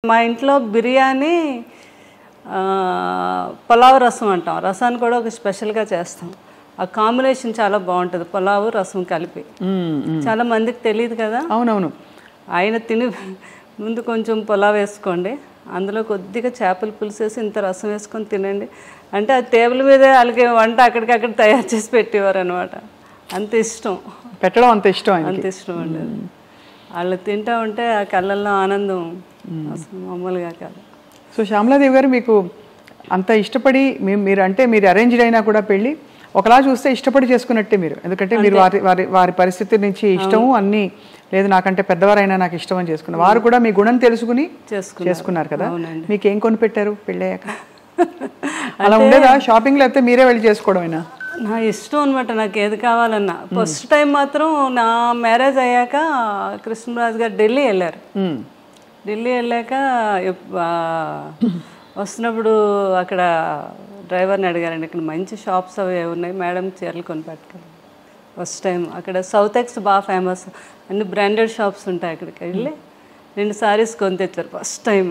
మా ఇంట్లో బిర్యానీ పులావ్ రసం అంటాం. రసాన్ని కూడా ఒక స్పెషల్గా చేస్తాం. ఆ కాంబినేషన్ చాలా బాగుంటుంది, పులావ్ రసం కలిపి. చాలా మందికి తెలియదు కదా. అవునవును. ఆయన తిని ముందు కొంచెం పులావ్ వేసుకోండి, అందులో కొద్దిగా చేపల పులుసు వేసి ఇంత రసం వేసుకొని తినండి అంటే ఆ టేబుల్ మీదే వాళ్ళకి వంట అక్కడికక్కడ తయారు చేసి పెట్టేవారు అనమాట. అంత ఇష్టం, పెట్టడం అంత ఇష్టం, అంత ఇష్టం అండి. వాళ్ళు తింటూ ఉంటే ఆ కళ్ళల్లో ఆనందం అసలు మామూలుగా కాదు. సో శ్యామలాదేవి గారు, మీకు అంత ఇష్టపడి మీరు అంటే మీరు అరేంజ్డ్ అయినా కూడా పెళ్ళి ఒకలా చూస్తే ఇష్టపడి చేసుకున్నట్టే మీరు. ఎందుకంటే మీరు వారి పరిస్థితి నుంచి ఇష్టము అన్నీ లేదు, నాకంటే పెద్దవారైనా నాకు ఇష్టం అని చేసుకున్నారు. వారు కూడా మీ గుణం తెలుసుకుని చేసుకున్నారు కదా. మీకు ఏం కొనిపెట్టారు పెళ్ళయ్యాక? అలా ఉండేదా షాపింగ్, లేకపోతే మీరే వెళ్ళి చేసుకోవడమేనా? నా ఇష్టం అనమాట, నాకు ఏది కావాలన్నా. ఫస్ట్ టైం మాత్రం నా మ్యారేజ్ అయ్యాక కృష్ణరాజు గారు ఢిల్లీ వెళ్ళారు. ఢిల్లీ వెళ్ళాక వస్తున్నప్పుడు అక్కడ డ్రైవర్ని అడిగారండి, ఇక్కడ మంచి షాప్స్ అవి ఉన్నాయి మేడం, చీరలు కొనిపెట్టాలి. ఫస్ట్ టైం అక్కడ సౌత్ ఎక్స్ బాగా ఫేమస్, అన్ని బ్రాండెడ్ షాప్స్ ఉంటాయి. అక్కడికి వెళ్ళి 2 సారీస్ కొని తెచ్చారు ఫస్ట్ టైం.